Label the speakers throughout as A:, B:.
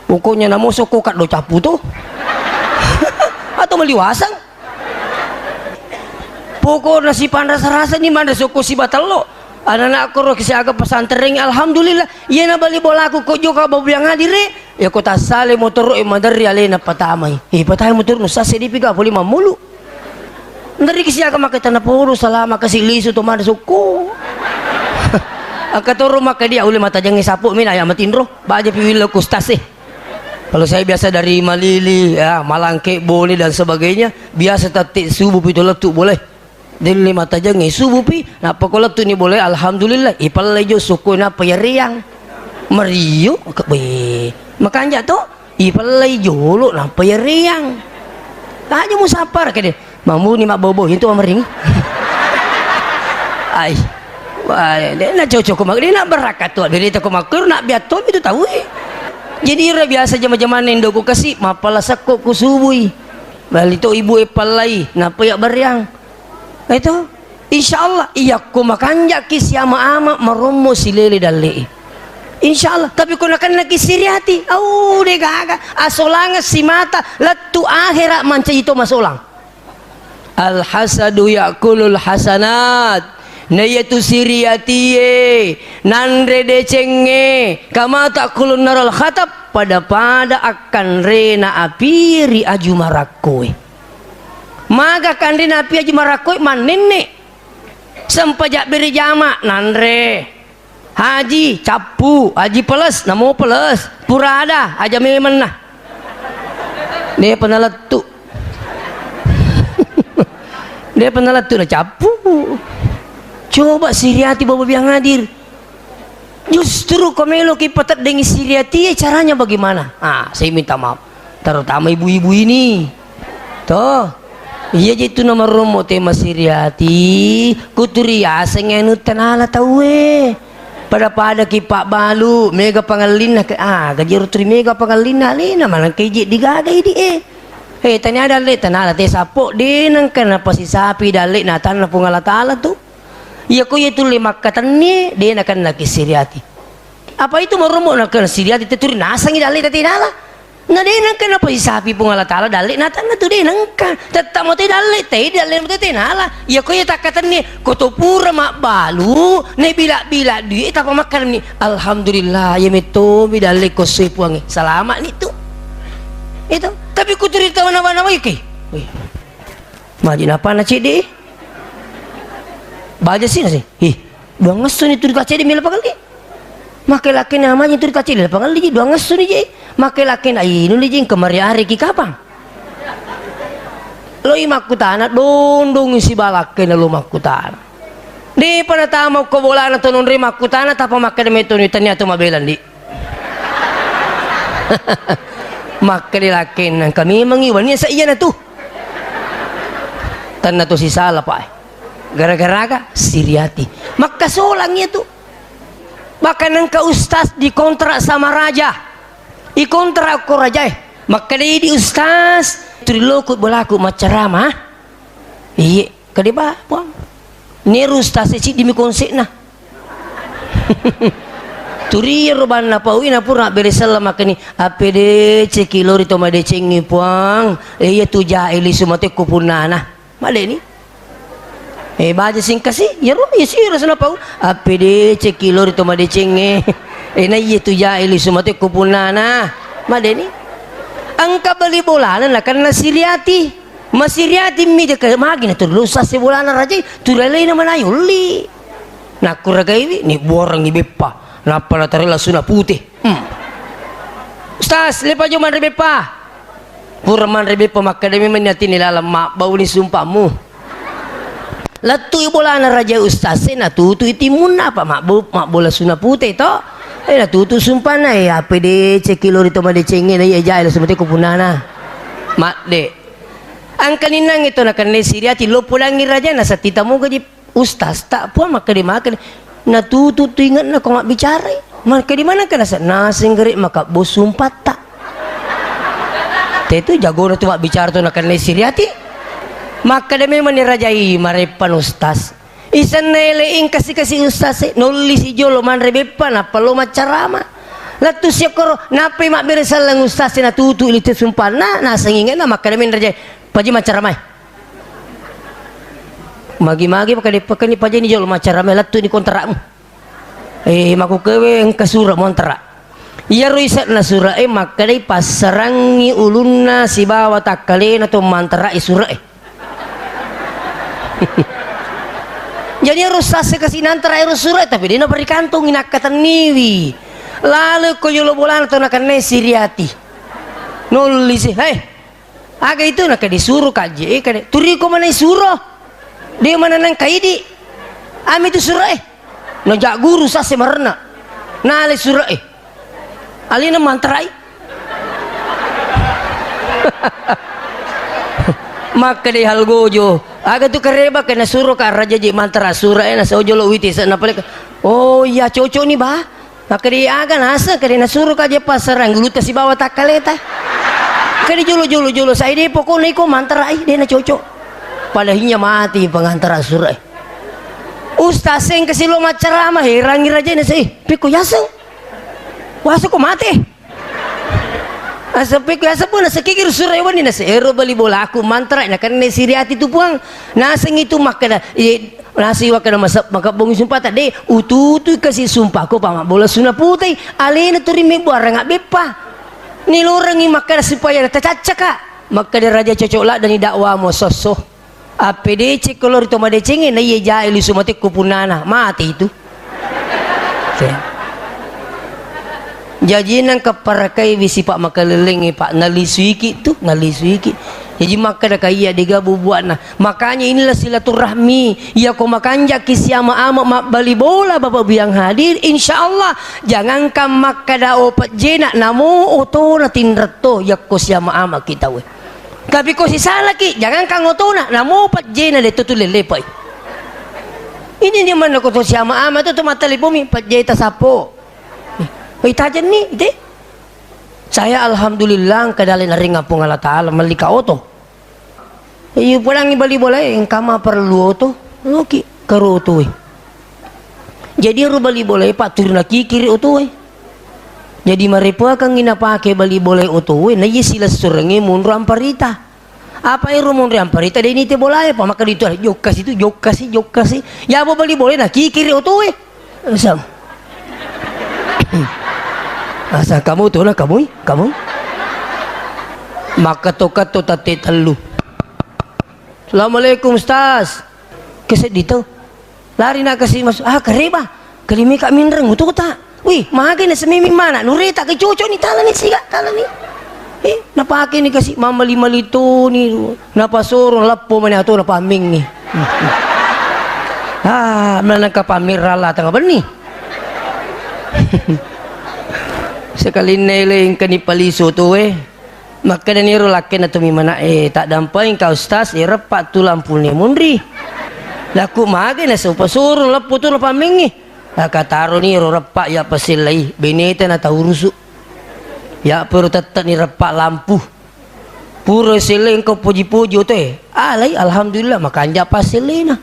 A: pokoknya namo soko kat do capu tuh atau meliwasang pokoknya si pandas rasa ni mana soko si batalo anak-anak aku roh kesiaga pesantren alhamdulillah iya na bali bola aku kok juga babu yang hadire ya kota sale motor madari alena patamai patamai motor nusa sedipiga boleh mamulu dari kesiaga makai tanah puru selama kasih lisu to mana soko akatoro maka dia uli mata jangan sapu mina ya matindro baja piwilo kustas kalau saya biasa dari Malili ya Malangke Bone dan sebagainya biasa tatik subuh itu letuk boleh dari mata jangan subuh pi napa kalau letuk ni boleh alhamdulillah ipal lejo suku napa ya riang meriu be makanya tuh ipal lejo lo napa ya riang aja musafar ke dia mamu ni mak bobo itu mering ai wah, dia nak cocok mak dia nak berakat tu. Dia tak makur nak biar tu itu tahu. Jadi ira biasa jama-jama nendo ku kasih mapala sakko ku subui. Bali tu ibu epalai napa ya beriang. Itu insyaallah iya ku makan jak siama ama maromo silele dalle. Insyaallah tapi ku nak siriati. Au de gaga asolanga si mata latu akhirat manca itu masolang. Al hasadu yakulul hasanat. Na yaitu siriatie nanre decenge kama takulun naral khatab pada akan rena apiri ajumarakoi maka kan rena api ajumarakoi manenne sempajak beri jama nanre haji capu haji peles namo peles purada aja memen nah dia pernah letuk dia pernah letuk na capu. Coba siriati bawa yang hadir justru komelo kipatat dengan siriati caranya bagaimana saya minta maaf terutama ibu-ibu ini toh iya itu nama romo tema siriati kuturi aseng enu tanala tawe pada kipak balu mega pangalina gajiru turi mega pangalina lina malang keje digagai di tanya dalek tanala te sapok dinang kenapa si sapi dalek na tanah pungala tala tuh ya kau itu lima kata ni dia akan lagi siriati apa itu merumu nak kena siriati teturi nasang dalek tadi nala na dia nak kenapa si sapi pun Allah Taala dalek natan tu dia nangkan tetap mau dalek tadi nala ya kau tak kata ni kau tu pura mak balu ni bila dia tak makan ni alhamdulillah ya meto dalek kau sepuangi selamat ni tu itu tapi kau cerita mana-mana ke majin apa nak cik baca sih nasi, dua ngasun itu dikaca di mila pangali, makai laki namanya itu dikaca di pangali, dua ngasun je, makai laki na ini je kemari hari kikapang, lo imak tanah dondong si balak kena lo mak tanah, di pada tamu kau bola na tunun ri mak tanah tapi makai demi tunun ternyata mabelan di, makai laki nang kami mengiwan sa iya na tu, tanah tu si salah pak. Gara-gara siriati maka solangnya tuh bahkan engkau ustaz dikontrak sama raja dikontrak aku raja maka dia di ustaz trilokut bolaku macarama iya kedeba puang ni ustaz si dimi konsep nah turi roban na pauina pura beresala makani apede cekilori to made cengi puang iya tu jaili sumate kupunana made ni baca sing kasih ya roh ya sih rasanya apa apd cekilor itu made cenge na iya tu jaili sumate kupunana made ni angka beli bolanan lah karena siriati masiriati mi de ke magina tu lusa se bolana raja tu lele na manayuli nak kuragai ni borang ni bepa na pala tarela suna putih ustaz lepa jo man bepa puraman bepa makademi meniati ni lalam mak bau ni sumpahmu latu bola na raja ustaz na tutu itimun apa mak bola suna putih to na tutu sumpah na apa de cekilor itu made cenge na ya jail seperti kupunana mak de ang kaninang ito na kanle siriati lo pulangi raja na sa tita mo gaji ustaz tak po maka di makan na tutu ingat na kung bicara maka di mana ka nasing gari maka bos sumpah tak itu jago na tu mak bicara tu na kanle siriati maka demi menirajai marepan ustaz isan neleing kasih ustaz nulis si jolo man rebepan apa lo macarama latu siya koro nape mak beresal lang ustaz na tutu ilite sumpah na sangingin na makadamin raja paji macaramay magi-magi pakani paji ni jolo macaramay latu ni kontrakmu maku kewe engka sura montrak iya ruisat na sura makadai pasarangi ulunna si bawa takalena to mantara isura jadi harus sase kasih nantara sura tapi dia na beri kantong inakatan niwi lalu ko yolo bolan to nakan siriati nulis aga itu nak disuruh kaje turi ko mana suruh dia mana nang kaidi ami itu surah no jak guru sase marna nale surah alina mantrai maka di hal gojo aga tu kareba kena suruh ka raja ji mantra surah na sojo lo witi sana pale oh iya cocok nih bah maka di aga nasa kena suruh ka je pasaran guluta si bawa takaleta kena jolo saya di pokoknya ko mantrai dia na cocok padahinya mati pengantara surah ustaz yang kesilo macarama herangi raja na say piko yaseng wasa ko mati asa piko asa po nasa kikir suray wani nasa ero bali bola aku mantra na kanne siriati tu puang nasang itu makada nasi wakada masap makabungi sumpah tadi ututu kasih sumpah ko pa bola suna putih alena turimi buarang bepa nilurangi makada supaya tacacaka makada raja cocok lah dan dakwa mo soso APDC kalau itu madecengin na iya jahili sumati kupunana mati itu jadi nang kaparakai bisi pak makaliling pak nalisuiki tuh nalisuiki jadi maka dah kaya digabu buat nah makanya inilah silaturahmi ya ko makanja kisiama ama mak bali bola bapak biang hadir insyaallah jangan kam makada opat jena namu otona tinrato ya ko siama ama kita we tapi ko si salaki jangan kang otona namu opat jena de tutul lepai ini dia mana ko siama ama tu matali bumi pat jeta sapo tajan ni ite saya alhamdulillah kadali naring ngapung Allah taala malika oto iyo pulang ibali bola yang kama perlu oto oki karo oto jadi ru bali bola pak turna kiri oto jadi marepa kang ginapake bali bola oto na iya sila surangi munro amparita apa iro munro amparita de ini te bola pa maka dito jokas itu jokas ya bo bali bola na kiri oto sam asa kamu tuh lah kamu maka tokat to tate telu assalamualaikum ustaz keset dito lari nak kasih masuk kareba kelimi kak minreng utuh tak wih mage na semimi mana nurita ke cucu ni tala ni siga tala ni napake ni kasih mama lima lito ni napasurong lapo man ato napaming ni mana kapamirala tanga ba ni sekali nilai kanipaliso tu maka dan iro laki na tumimana tak dampay ka ustaz repat tu lampu ni mundri laku mage na sa pasurong lapo tu napamingi nakataro ni iro repak ya pasilay binita na taurusu ya pero tatat ni repak lampu puro silay ko puji-puji tu alay alhamdulillah makanja pasilay na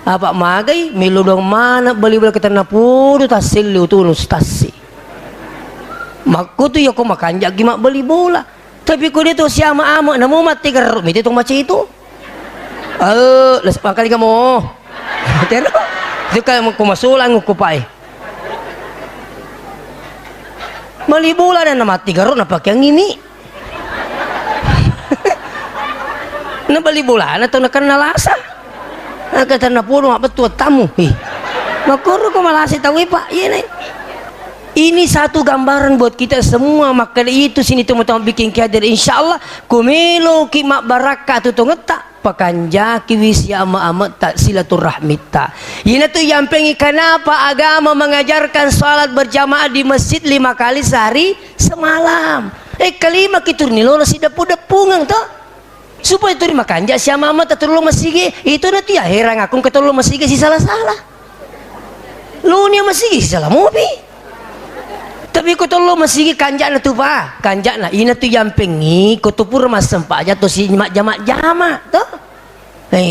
A: apa magay miludong mana bali-bali kita na puro tasilay tu ustaz maku tu ya ko makanja gimak beli bola tapi ko dito siama amo na mo mati karo miti tong machi itu las pangkali ka mo pero di ka mo kumasulang ko pa beli bola na mati karo na pakyang ini na beli bola na to na kanalasa kata na puno apa tu tamu makuro ko malasi tawi pa ini ini satu gambaran buat kita semua maka itu sini teman-teman bikin kader insyaallah kumelo kimak barakat tu ngetak pakanja kiwis ya ama tak silaturahmita ini tuh yang pengen kenapa agama mengajarkan salat berjamaah di masjid 5 kali sehari semalam kelima kitur ni lolos si depu-depungang toh supaya itu makanja si ama tak terlalu masih itu nanti ya herang aku ketulung masih si salah-salah lu ni masih si salah mobi tapi ko tolo masih kanjak na tu pa kanjak na ina tu yang pengi ko tu pur mas sempa aja tu si jamak to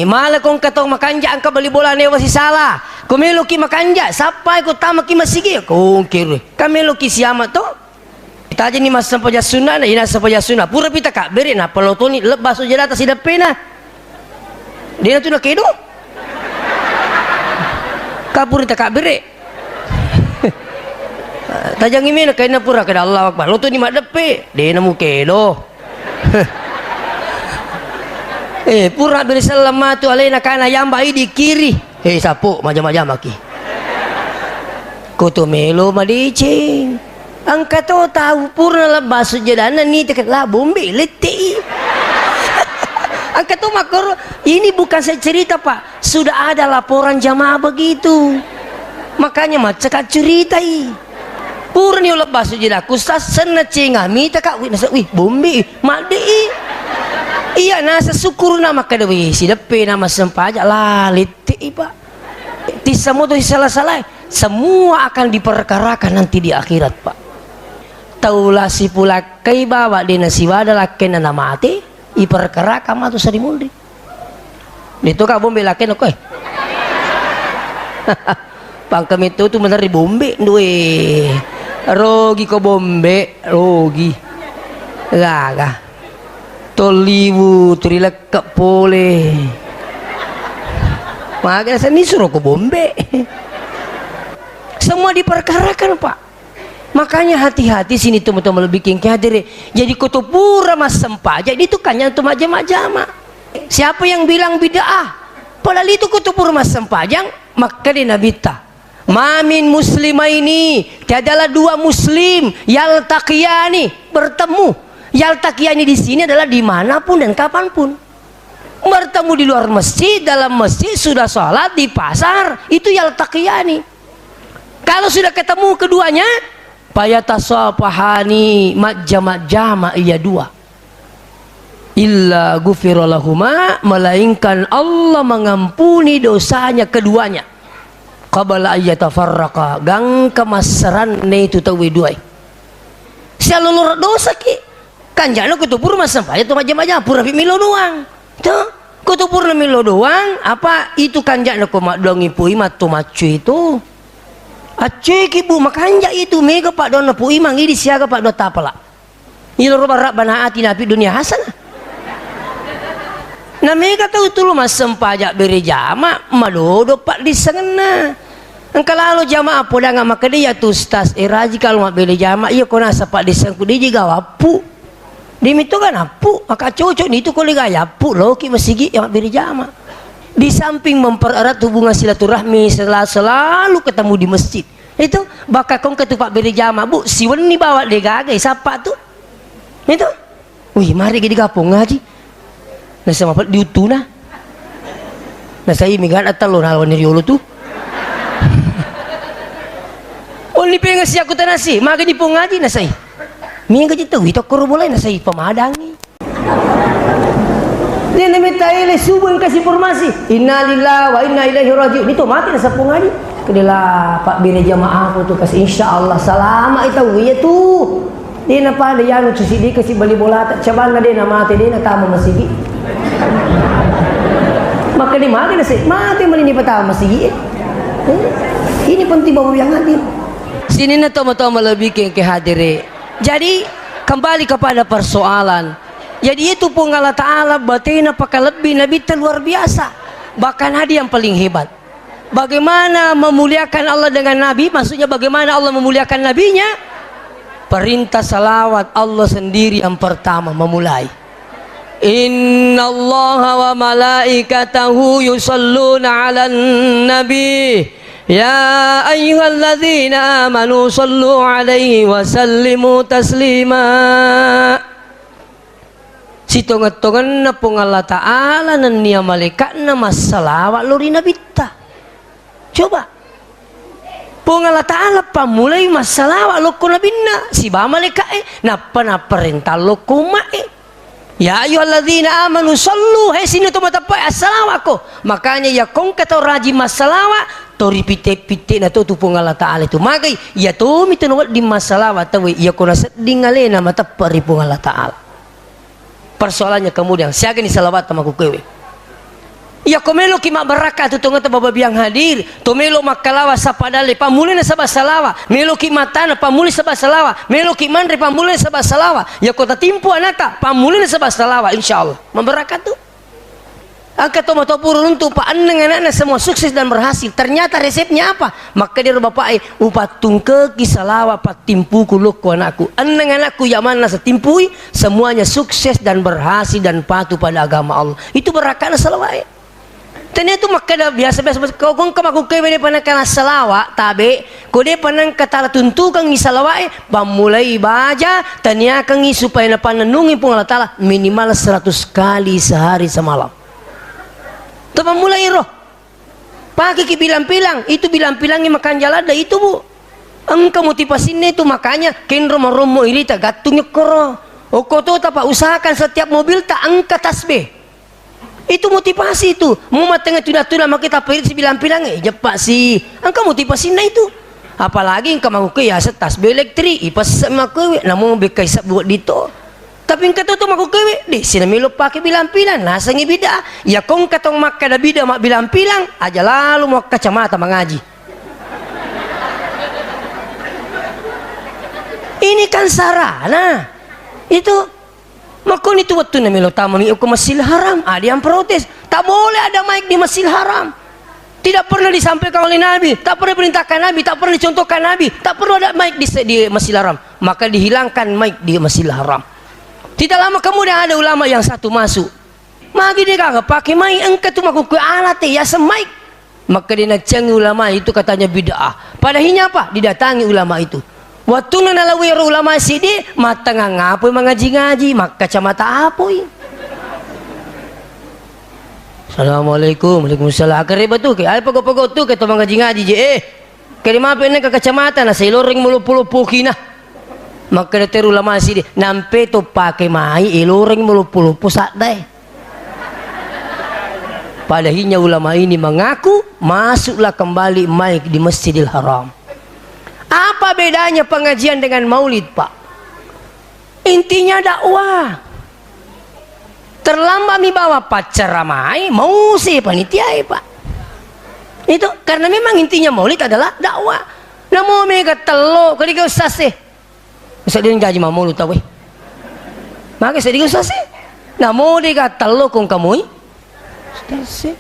A: malah kong katong makanjak angka bali bola ne wasi salah ko melo ki makanjak sampai ko tama ki masigi ko kiri kamelo ki siama to taja ni mas sampaja sunnah na ina sampaja sunnah pura pita kak beri na pelotoni lepas saja atas tidak pena dia tu nak kedo kapur tak kak beri taja ngimi na kaina pura kada Allah akbar lotoni mak depe dia namu kedo pura beri salamatu alaina kana yamba di kiri sapu macam-macam maki kutu melo madicing angkat tahu purna lepas sujudana ni tekat lah bombe letih angkat makor ini bukan saya cerita pak sudah ada laporan jamaah begitu makanya macam cerita purni lepas sujudaku sasana cengami tekak wih bombe made iya nasa syukur nama kadawi si depe nama sempajak lah letih pak tisamu tu salah-salah semua akan diperkarakan nanti di akhirat pak taulah si pula kay bawa di nasiwada lakin na mati iperkara kama tu sari mundi dito ka bombe lakin oke pangkam itu tu benar di bombe duwe rogi ko bombe rogi gaga toliwu trilek ke pole makanya saya suruh ko bombe semua diperkarakan pak makanya hati-hati sini teman-teman lebih king hadir jadi kutupura mas sempaja itu kan yang majama-majama siapa yang bilang bid'ah padahal itu kutupura mas sempajang maka dinabita mamin muslima ini tiadalah dua muslim yaltaqiyani bertemu yaltaqiyani di sini adalah dimanapun dan kapanpun bertemu di luar masjid dalam masjid sudah sholat di pasar itu yaltaqiyani kalau sudah ketemu keduanya payatasafahani majama iya dua illa ghufiralahuma melainkan Allah mengampuni dosanya keduanya qabla ayyatafarraqa gang kemasaran ne itu tawi dua salulur dosa ki kanjana kutupur mas sampai itu majama pura milo doang tuh kutupur milo doang apa itu kanjana ko mak dongi pui matu macu itu acek ibu makanja itu mega pak dona pu imang ini siaga pak dota pala ini roba bana ati nabi dunia hasanah na mega tahu tu mas sempajak beri jama madodo pak di sana engkalalu jama apa dah ngama dia tu ustaz raji kalau mak beri jama iya kona sapak di sangku dia juga wapu dimitu kan apu maka cocok ni tu kau gaya apu loki masigi yang beri jama di samping mempererat hubungan silaturahmi selalu ketemu di masjid itu bakal kong ketupak beri jama bu siwan ni bawa dia gagai siapa tu itu wih mari kita gapung ngaji nasa mapat diutu na nasa imigan at talon halawan ni riolo tu ni pengen siya ko tanasi maka di pong ngaji nasa mingga jita ito korbolay nasa pamadang ni dia minta ile subun kasih informasi innalillahi wa inna ilaihi rajiun itu mati na sa pungali kedela pak bire jamaah ko tu kasih insyaallah salama ita wiya tu dia na pa dia no susidi kasih bali bola caban na dia na mati dia na tama masigi maka di mati na sa mati malini patama masigi ini penting bawa yang hadir sini na tama-tama lebih ke hadire jadi kembali kepada persoalan. Jadi itu pun Allah Ta'ala batina pakai lebih Nabi luar biasa bahkan hadi yang paling hebat bagaimana memuliakan Allah dengan Nabi maksudnya bagaimana Allah memuliakan Nabinya perintah salawat Allah sendiri yang pertama memulai innallaha wa malaikatahu yusalluna ala nabi ya ayyuhalladzina amanu sallu alaihi wa sallimu taslima sitongan-tongan na pong Allah Ta'ala na niya malaikat na masalawa lori na bita coba pong Allah Ta'ala pamulay masalawa loko na binna si ba malaikat na panaparenta loko ya ayyuhalladzina amanu sallu sino tumatapay asalawa ko makanya ya kong kataw raji masalawa tori pite-pite na to pong Allah Ta'ala itu magay ya to mitunawat di masalawa tawi ya ko nasa dingale na matapari pong Allah Ta'ala persoalannya kemudian siapa ni salawat sama kukewe Ya komelo ki mak baraka tu tonga baba biang hadir. Tomelo makalawa sapadale pamulina sabasalawa. Melo ki matana pamuli sabasalawa. Melo ki mandre pamulina sabasalawa. Ya kota timpu anata pamulina sabasalawa insyaallah. Membarakat tu. Angka tomato purun untuk pak aneng anak semua sukses dan berhasil. Ternyata resepnya apa? Maka dia bapak upatung ke kisalawa pat timpu kuluk ku anakku. Aneng anakku yang mana setimpui semuanya sukses dan berhasil dan patuh pada agama Allah. Itu berakat salawat. Tanya tu maka dah biasa-biasa kau aku kene panakana salawa tabe kau dia panang kata tuntu kang salawat pamulai baja tanya kang supaya napan nungi pung Allah Taala minimal 100 kali sehari semalam. Tu pamulai roh. Pakai ki bilang-bilang itu bilang-bilangnya makan jalada itu bu. Engkau motivasinya itu makanya kenro maromo irita gatungnya koro. Oko tu tak usahakan setiap mobil tak angkat tasbih. Itu motivasi itu. Mau tengah tuna-tuna mak kita perit bilang-bilang jepak sih. Engkau motivasinya itu. Apalagi engkau mau ke ya tasbih elektrik, ipas sama kewe, namun bekai sab buat dito. Tapi engkau tu mau kewe, deh sini melo pakai bilang-bilang, nasangi bida. Ya kong katong mak kada bida mak bilang-bilang, aja lalu mau kacamata mengaji. Ini kan sarana. Itu makon itu waktu na melo tamu mi ke Masjidil Haram, ada yang protes. Tak boleh ada mic di Masjidil Haram. Tidak pernah disampaikan oleh Nabi, tak pernah perintahkan Nabi, tak pernah dicontohkan Nabi, tak perlu ada mic di Masjidil Haram. Maka dihilangkan mic di Masjidil Haram. Tidak lama kemudian ada ulama yang satu masuk. Magi dia kagak pakai mic, engkau tu maku ke alat ya semic. Maka dia nak cengi ulama itu katanya bid'ah. Padahinya apa? Didatangi ulama itu. Waktu nalawi ulama sidi mata ngapoi mengaji-ngaji mak kacamata apoi. Assalamualaikum. Waalaikumsalam. Akhirnya betul ke? Ay pego-pego tu ke to mengaji-ngaji je kali mape ne kacamata na seloring mulu-pulu kina. Maka teru ulama sidi nampe to pakai mai eloring mulu-pulu pusat dai. Padahinya ulama ini mengaku masuklah kembali mic di Masjidil Haram. Apa bedanya pengajian dengan maulid pak? Intinya dakwah. Terlambat mi bawa pacar ramai mau sih panitia pak. Itu karena memang intinya maulid adalah dakwah. Namun mereka telok ketika ustaz sih. Ustaz dia gaji maulid tahu. Maka sedih ustaz sih. Namun dia telok kong kamu. Ustaz sih.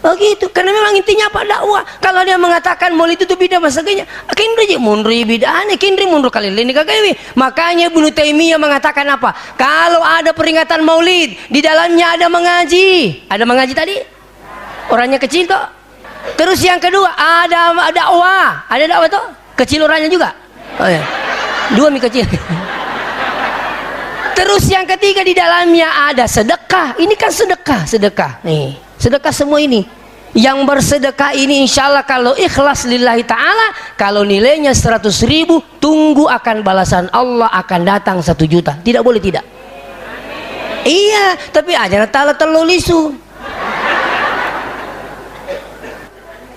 A: Oh gitu, karena memang intinya apa dakwah. Kalau dia mengatakan maulid itu bid'ah masaganya, kindri mundur bid'ah, kindri mundur kali ini kagawi. Makanya Ibnu Taimiyah mengatakan apa? Kalau ada peringatan maulid, di dalamnya ada mengaji. Ada mengaji tadi? Orangnya kecil toh. Terus yang kedua ada dakwah. Ada dakwah toh? Kecil orangnya juga. Oh ya. Dua mi kecil. Terus yang ketiga di dalamnya ada sedekah. Ini kan sedekah. Nih. Sedekah semua ini. Yang bersedekah ini insya Allah kalau ikhlas lillahi ta'ala, kalau nilainya 100.000, tunggu akan balasan Allah akan datang 1 juta. Tidak boleh tidak. Iya, tapi aja ta'ala terlalu lisu.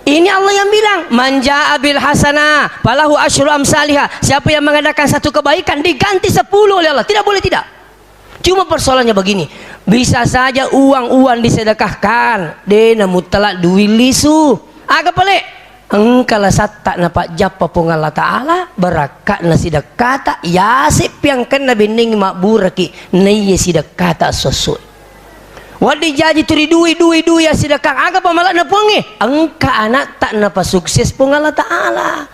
A: Ini Allah yang bilang, manja abil hasanah falahu asyru amsalihah. Siapa yang mengadakan satu kebaikan diganti 10 oleh Allah. Tidak boleh tidak. Cuma persoalannya begini, bisa saja uang disedekahkan, dena mutlak duit lisu. Agak pelik. Engkala satak na pak japa pung Allah Ta'ala berakat na sidakata yasip yang kena bening makburaki naya sidakata sosok. Wadi jaji turi duit ya sidakang agak pamalak na pungi. Engka anak tak napa sukses pung Allah Ta'ala.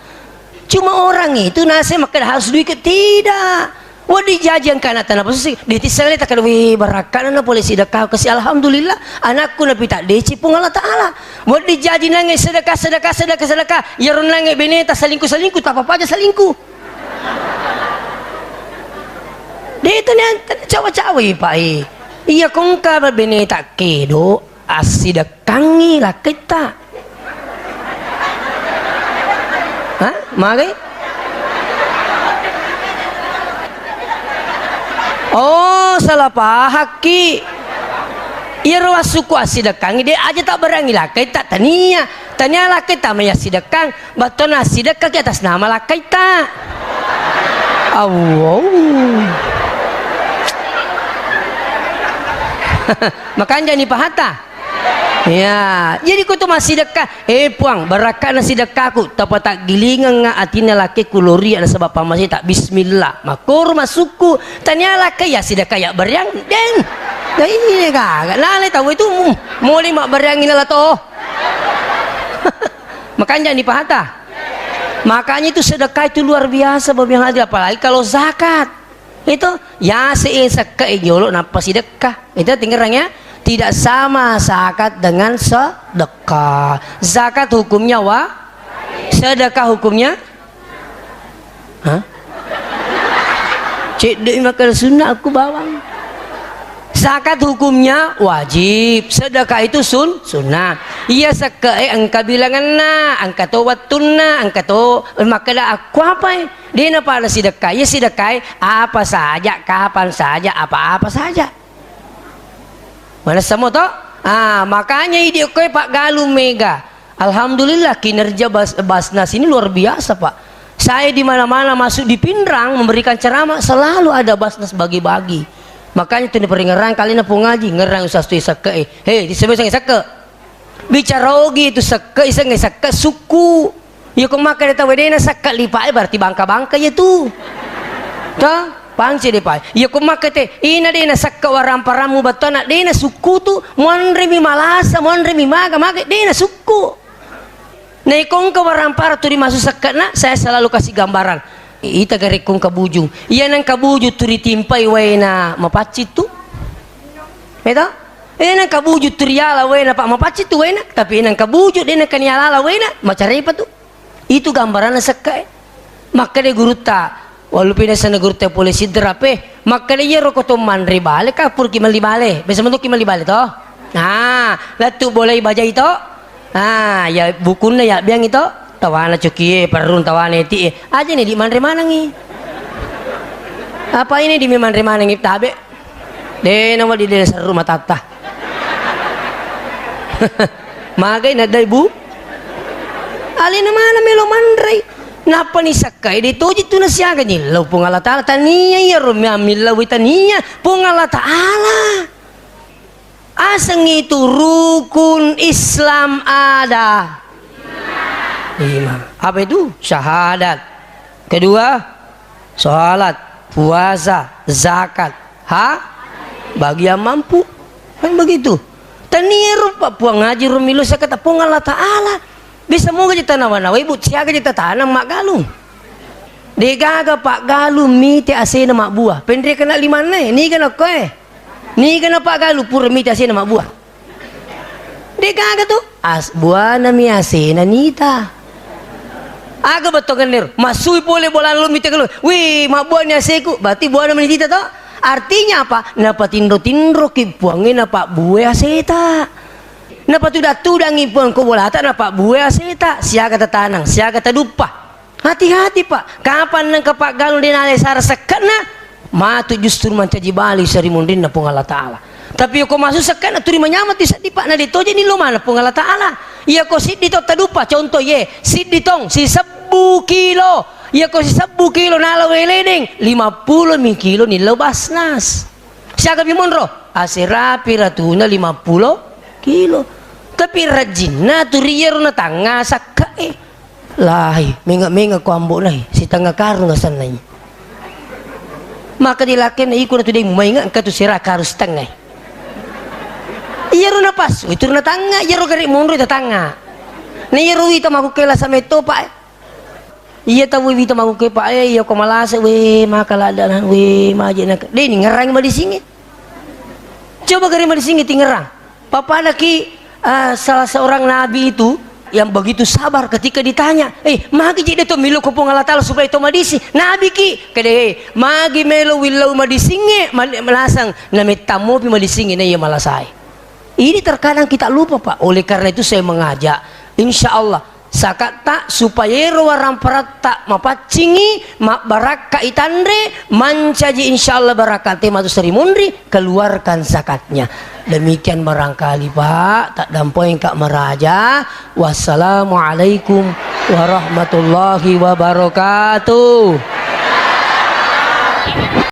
A: Cuma orang itu nasi maka harus duit ke tidak. Wadi jajan kana tanah posisi di tisale tak kada wi barakan na polisi sedekah kasi alhamdulillah anakku na pita deci pung Allah Taala. Wadi jaji nange sedekah yaron nange beneta salingku tak apa aja salingku. Dito niyan cawa-cawi pak iya kung ka beneta kedo asidakangi lah kita. Hah? Mari? Oh salah pahaki. Irwa suku asidekang dia aja tak berangi lakai tak tania lah kita maya sidekang batona sidekang ke atas nama lakai tak. Wow. Makan jadi pahata. Ya, jadi kau tu masih sedekah. Puang, berakat nasi sedekahku. Tapi tak gilingan nga atina laki kulori ada sebab masih tak bismillah. Makur masukku. Tanya laki ya sedekah ya beriang. Den. Dah ini kagak. Lale tahu itu mulai mak beriang ini lah toh. Makanya di pahata. Makanya itu sedekah itu luar biasa bagi yang hadir, apalagi kalau zakat. Itu ya seizak nyolok napa sedekah. Itu tinggalnya tidak sama zakat dengan sedekah. Zakat hukumnya sedekah hukumnya cek deh makan sunnah aku bawang. Zakat hukumnya wajib, sedekah itu sunnah. Iya seke angka bilangan na, angka to watuna, angka to maka dah aku apa? Dia napa ada sedekah? Ya sedekah apa saja, kapan saja, apa-apa saja. Mana semua toh? Makanya ide kowe Pak Galuh Mega. Alhamdulillah kinerja Basnas ini luar biasa Pak. Saya di mana-mana masuk di Pindrang memberikan ceramah selalu ada Basnas bagi-bagi. Makanya tu peringaran kali na po ngaji ngerang usas tu isake. Di sebab sang isake. Bicara ogi itu sake isang isake suku. Ya kung maka dita wedena sake lipa berarti bangka-bangka ya tu. Ta pangsi de pai. Ya kung maka te ina de na sake waram paramu batona de na suku tu monre mi malasa monre mi maga de na suku. Na ikong ka waram para tu dimasuk sake na saya selalu kasih gambaran. Ita garik kong kabujung. Iyan ang kabujut turi timpay way na mapatsit tu. Ito? Iyan ang kabujut turi yala way na pa mapatsit tu way na. Tapi iyan ang kabujut din ang kaniyalala way na macari pa tu. Itu gambaran na sakay. Maka de guruta. Walau pinasa na guruta polisi drape. Maka de yero ko to manri bale ka pur kimali bale. Bisa mo kimali bale to? Latu boleh baca itu. Ya buku na ya biang itu. Tawana cuki perun tawana ti aja nih di manre manangi apa ini di manre manangi tabe de nama di desa rumah tata magai nadai bu ali nama na melo manre napa ni sakai di toji tu nasiaga ni lau pungala taala tania ya rumya mila witania pungala taala aseng itu rukun Islam ada 5. Apa itu? Syahadat. Kedua, sholat, puasa, zakat. Bagi yang mampu. Kan begitu. Taniru Pak puang ngaji rumilu saya kata pung Allah Ta'ala. Bisa mau kita nawan-nawa ibu siaga kita tanam mak galung. Degaga Pak Galuh miti asena mak buah. Pendek kena 5 nai. Ni kena koe. Ni kena Pak Galuh pur miti asena mak buah. Degaga tuh buah nami asena nita. Aga betul kenir masui boleh bola lu mite kalau wih mak buahnya seku berarti buah nama nita toh artinya apa napa tindro ki buangin napa buah seta napa tudang ipuan ko bola tak napa buah seta siaga tanang siaga dupa hati-hati Pak kapan nang Pak Galuh dinale sar sekena matu justru mancaji bali sari mundin na Allah Ta'ala tapi ko masuk sekena turi menyamat di Pak na dito ni lo mana Allah Ta'ala iya ko sit dito tadupa contoh ye sit ditong si 10 kilo iya ko si 10 kilo nalaw eleding 50 kilo nilaw Basnas siaga bimonro asirapi ratuna 50 kilo tapi rajin na turiyero na tanga sakae lahi menga ko ambo nahi si tanga karo nga sanay maka dilakin na iko na tuday mainga ka tu sira karus tangay iyaro na pas itu na tanga iyaro gari munro ita tanga na iyaro ita makukela sa meto pa iya tahu ita makukela pa iya ko malasa we makalada na we maje na deni ngerang madisingi coba gari madisingi tingerang papada ki salah seorang nabi itu yang begitu sabar ketika ditanya magi jadi to milo ko Allah Ta'ala supaya to madisi nabi ki kede magi melo willau madisingi malasang na metamu pi madisingi na iya malasai. Ini terkadang kita lupa Pak. Oleh karena itu saya mengajak insya Allah sakata supaya warang perata mapacingi mak baraka itandre mancaji insya Allah barakate matu seri mundri keluarkan zakatnya. Demikian barangkali Pak tak dampoin Kak Meraja. Wassalamualaikum warahmatullahi wabarakatuh.